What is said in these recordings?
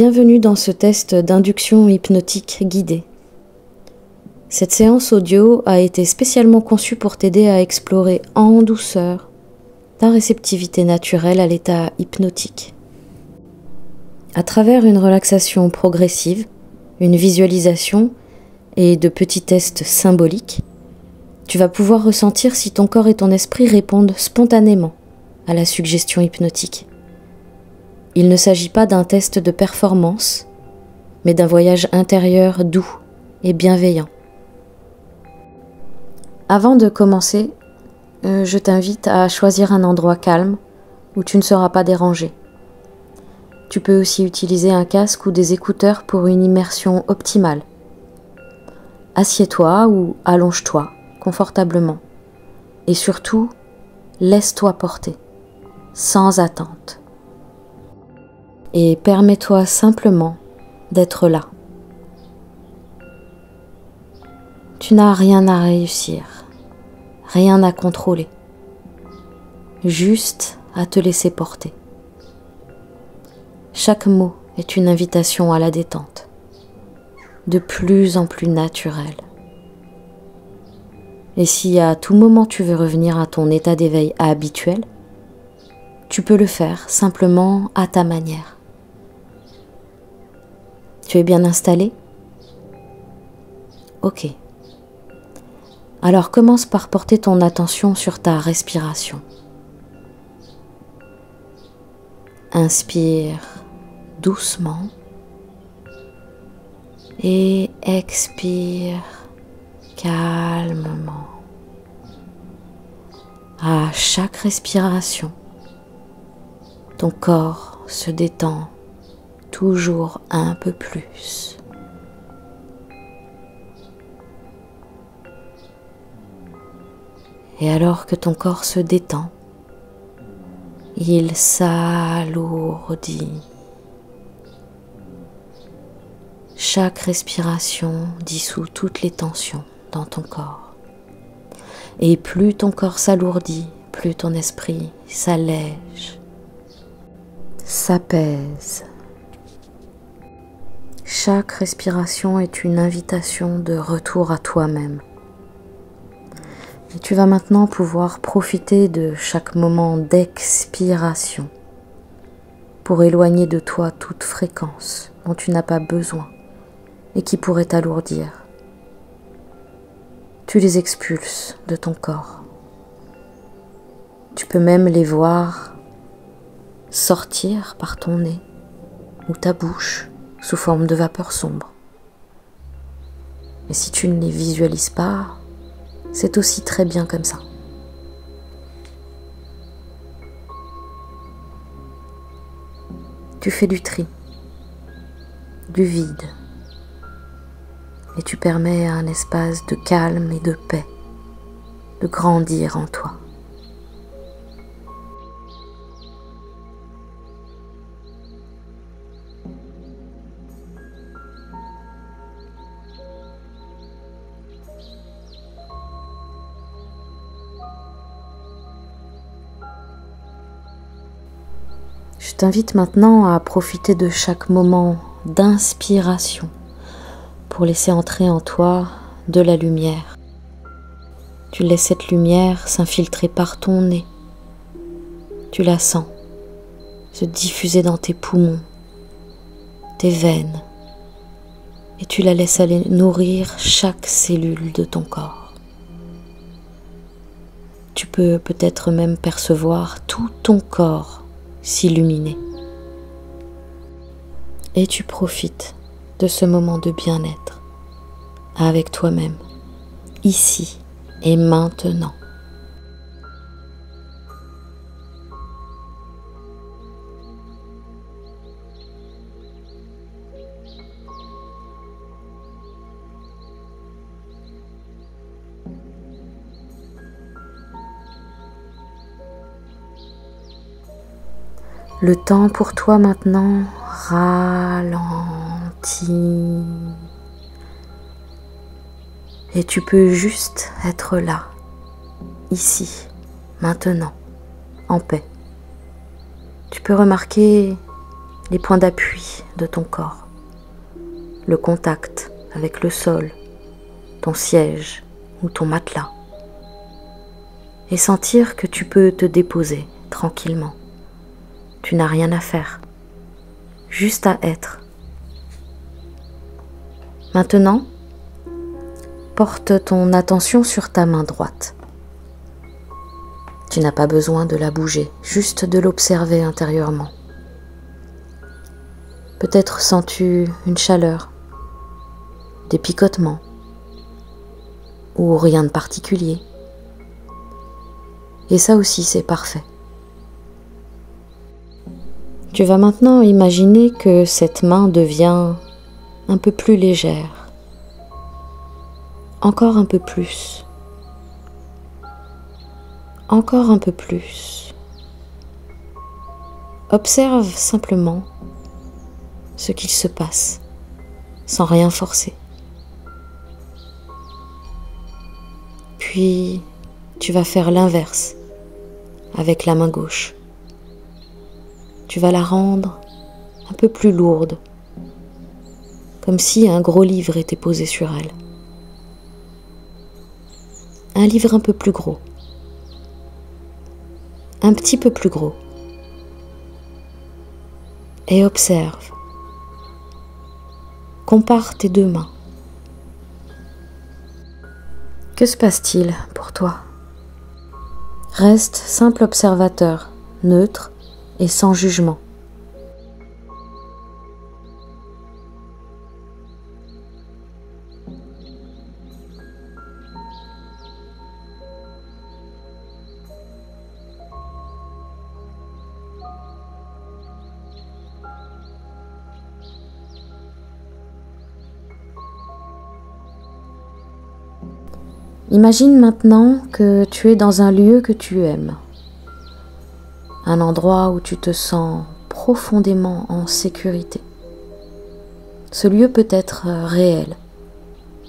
Bienvenue dans ce test d'induction hypnotique guidée. Cette séance audio a été spécialement conçue pour t'aider à explorer en douceur ta réceptivité naturelle à l'état hypnotique. À travers une relaxation progressive, une visualisation et de petits tests symboliques, tu vas pouvoir ressentir si ton corps et ton esprit répondent spontanément à la suggestion hypnotique. Il ne s'agit pas d'un test de performance, mais d'un voyage intérieur doux et bienveillant. Avant de commencer, je t'invite à choisir un endroit calme où tu ne seras pas dérangé. Tu peux aussi utiliser un casque ou des écouteurs pour une immersion optimale. Assieds-toi ou allonge-toi confortablement et surtout, laisse-toi porter, sans attente. Et permets-toi simplement d'être là. Tu n'as rien à réussir, rien à contrôler, juste à te laisser porter. Chaque mot est une invitation à la détente, de plus en plus naturelle. Et si à tout moment tu veux revenir à ton état d'éveil habituel, tu peux le faire simplement à ta manière. Tu es bien installé? Ok. Alors commence par porter ton attention sur ta respiration. Inspire doucement et expire calmement. À chaque respiration, ton corps se détend toujours un peu plus. Et alors que ton corps se détend, il s'alourdit. Chaque respiration dissout toutes les tensions dans ton corps. Et plus ton corps s'alourdit, plus ton esprit s'allège, s'apaise. Chaque respiration est une invitation de retour à toi-même. Et tu vas maintenant pouvoir profiter de chaque moment d'expiration pour éloigner de toi toute fréquence dont tu n'as pas besoin et qui pourrait t'alourdir. Tu les expulses de ton corps. Tu peux même les voir sortir par ton nez ou ta bouche sous forme de vapeur sombre. Et si tu ne les visualises pas, c'est aussi très bien comme ça. Tu fais du tri, du vide, et tu permets à un espace de calme et de paix de grandir en toi. Je t'invite maintenant à profiter de chaque moment d'inspiration pour laisser entrer en toi de la lumière. Tu laisses cette lumière s'infiltrer par ton nez. Tu la sens se diffuser dans tes poumons, tes veines, et tu la laisses aller nourrir chaque cellule de ton corps. Tu peux peut-être même percevoir tout ton corps s'illuminer. Et tu profites de ce moment de bien-être avec toi-même, ici et maintenant. Le temps pour toi maintenant ralentit. Et tu peux juste être là, ici, maintenant, en paix. Tu peux remarquer les points d'appui de ton corps, le contact avec le sol, ton siège ou ton matelas, et sentir que tu peux te déposer tranquillement. Tu n'as rien à faire, juste à être. Maintenant, porte ton attention sur ta main droite. Tu n'as pas besoin de la bouger, juste de l'observer intérieurement. Peut-être sens-tu une chaleur, des picotements, ou rien de particulier. Et ça aussi, c'est parfait. Tu vas maintenant imaginer que cette main devient un peu plus légère, encore un peu plus, encore un peu plus. Observe simplement ce qu'il se passe, sans rien forcer. Puis, tu vas faire l'inverse avec la main gauche. Tu vas la rendre un peu plus lourde, comme si un gros livre était posé sur elle. Un livre un peu plus gros, un petit peu plus gros. Et observe. Compare tes deux mains. Que se passe-t-il pour toi? Reste simple observateur, neutre et sans jugement. Imagine maintenant que tu es dans un lieu que tu aimes, un endroit où tu te sens profondément en sécurité. Ce lieu peut être réel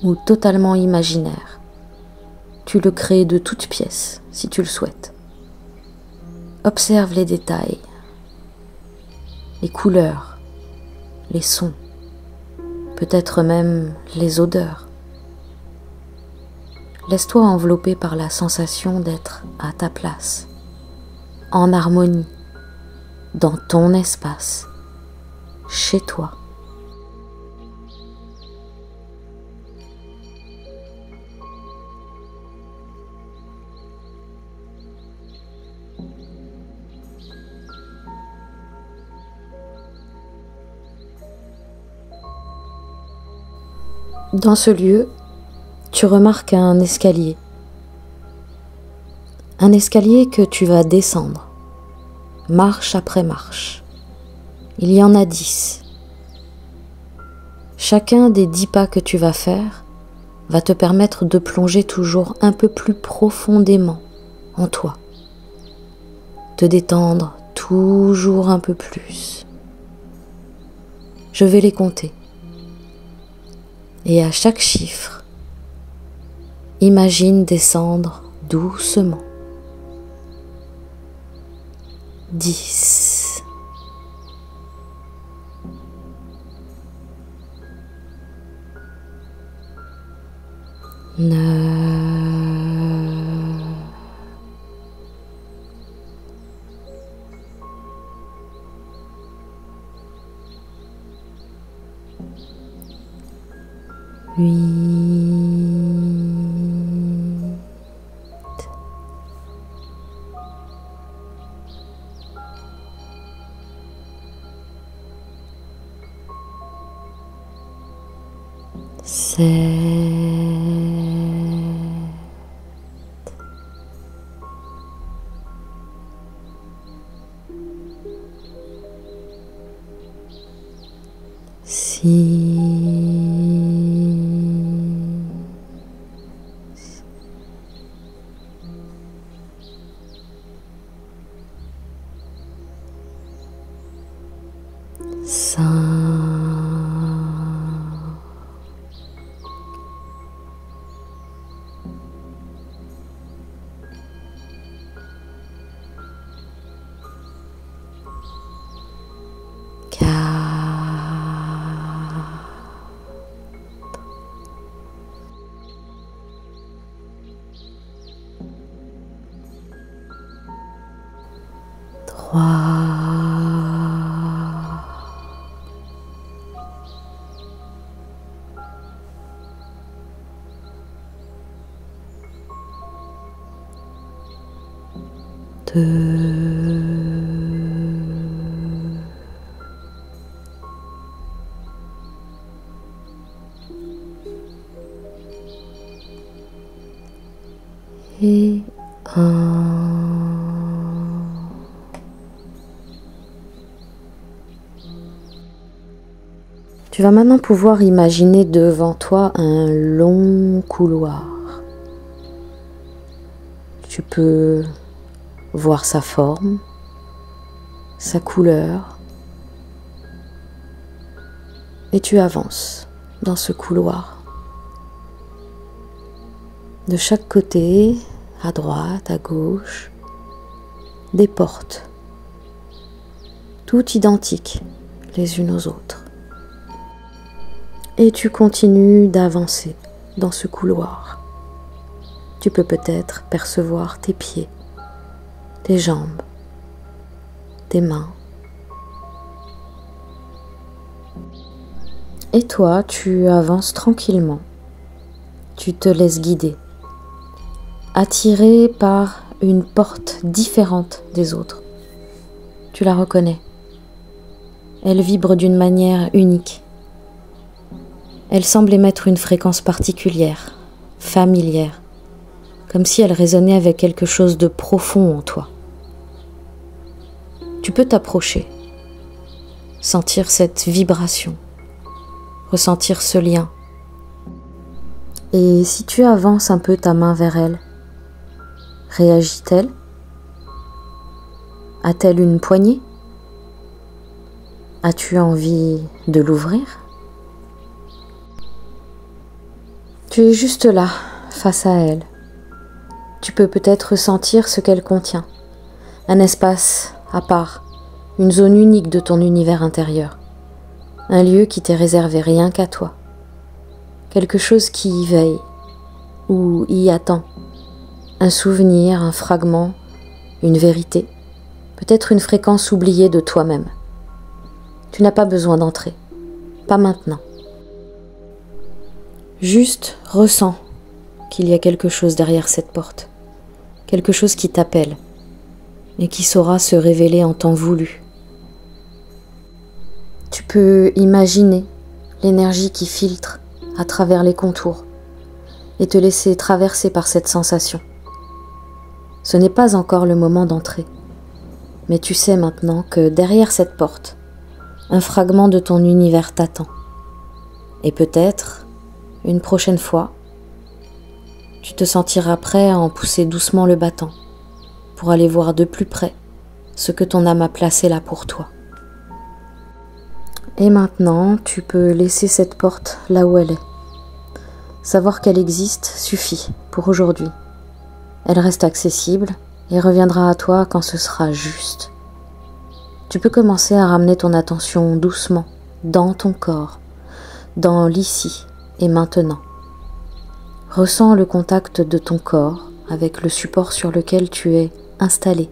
ou totalement imaginaire. Tu le crées de toutes pièces si tu le souhaites. Observe les détails, les couleurs, les sons, peut-être même les odeurs. Laisse-toi envelopper par la sensation d'être à ta place, en harmonie, dans ton espace, chez toi. Dans ce lieu, tu remarques un escalier que tu vas descendre, marche après marche. Il y en a 10. Chacun des 10 pas que tu vas faire va te permettre de plonger toujours un peu plus profondément en toi, te détendre toujours un peu plus. Je vais les compter. Et à chaque chiffre, imagine descendre doucement. 10. 9. 8. 7. 6. 5. 4. Et 1. Tu vas maintenant pouvoir imaginer devant toi un long couloir. Tu peux voir sa forme, sa couleur, et tu avances dans ce couloir. De chaque côté, à droite, à gauche, des portes, toutes identiques les unes aux autres. Et tu continues d'avancer dans ce couloir. Tu peux peut-être percevoir tes pieds, tes jambes, tes mains. Et toi, tu avances tranquillement. Tu te laisses guider, attiré par une porte différente des autres. Tu la reconnais. Elle vibre d'une manière unique. Elle semble émettre une fréquence particulière, familière, comme si elle résonnait avec quelque chose de profond en toi. Tu peux t'approcher, sentir cette vibration, ressentir ce lien. Et si tu avances un peu ta main vers elle, réagit-elle? A-t-elle une poignée? As-tu envie de l'ouvrir? Tu es juste là, face à elle. Tu peux peut-être sentir ce qu'elle contient. Un espace à part, une zone unique de ton univers intérieur. Un lieu qui t'est réservé rien qu'à toi. Quelque chose qui y veille ou y attend. Un souvenir, un fragment, une vérité. Peut-être une fréquence oubliée de toi-même. Tu n'as pas besoin d'entrer. Pas maintenant. Juste ressens qu'il y a quelque chose derrière cette porte. Quelque chose qui t'appelle et qui saura se révéler en temps voulu. Tu peux imaginer l'énergie qui filtre à travers les contours et te laisser traverser par cette sensation. Ce n'est pas encore le moment d'entrer, mais tu sais maintenant que derrière cette porte, un fragment de ton univers t'attend. Et peut-être, une prochaine fois, tu te sentiras prêt à en pousser doucement le battant pour aller voir de plus près ce que ton âme a placé là pour toi. Et maintenant, tu peux laisser cette porte là où elle est. Savoir qu'elle existe suffit pour aujourd'hui. Elle reste accessible et reviendra à toi quand ce sera juste. Tu peux commencer à ramener ton attention doucement dans ton corps, dans l'ici et maintenant. Ressens le contact de ton corps avec le support sur lequel tu es installé,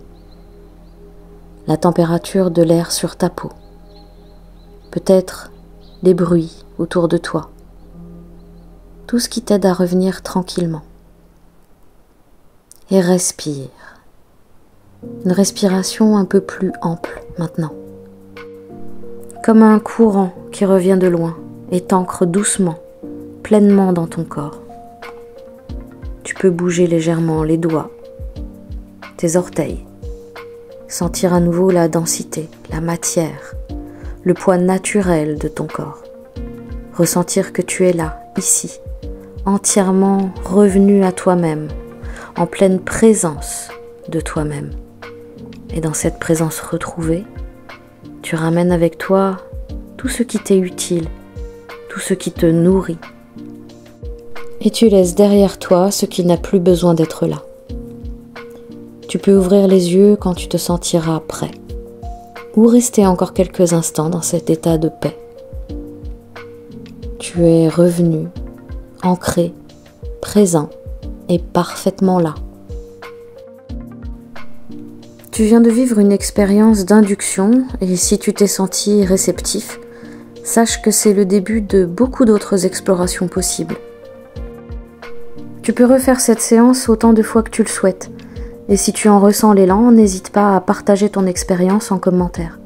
la température de l'air sur ta peau, peut-être les bruits autour de toi, tout ce qui t'aide à revenir tranquillement. Et respire. Une respiration un peu plus ample maintenant. Comme un courant qui revient de loin et t'ancre doucement, pleinement dans ton corps. Tu peux bouger légèrement les doigts, tes orteils, sentir à nouveau la densité, la matière, le poids naturel de ton corps. Ressentir que tu es là, ici, entièrement revenu à toi-même, en pleine présence de toi-même. Et dans cette présence retrouvée, tu ramènes avec toi tout ce qui t'est utile, tout ce qui te nourrit. Et tu laisses derrière toi ce qui n'a plus besoin d'être là. Tu peux ouvrir les yeux quand tu te sentiras prêt, ou rester encore quelques instants dans cet état de paix. Tu es revenu, ancré, présent et parfaitement là. Tu viens de vivre une expérience d'induction et si tu t'es senti réceptif, sache que c'est le début de beaucoup d'autres explorations possibles. Tu peux refaire cette séance autant de fois que tu le souhaites. Et si tu en ressens l'élan, n'hésite pas à partager ton expérience en commentaire.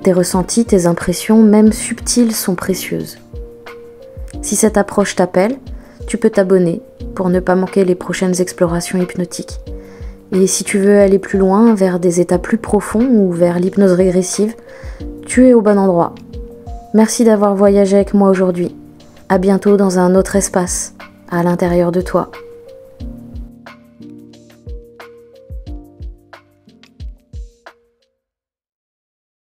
Tes ressentis, tes impressions, même subtiles, sont précieuses. Si cette approche t'appelle, tu peux t'abonner pour ne pas manquer les prochaines explorations hypnotiques. Et si tu veux aller plus loin, vers des états plus profonds ou vers l'hypnose régressive, tu es au bon endroit. Merci d'avoir voyagé avec moi aujourd'hui. À bientôt dans un autre espace, à l'intérieur de toi.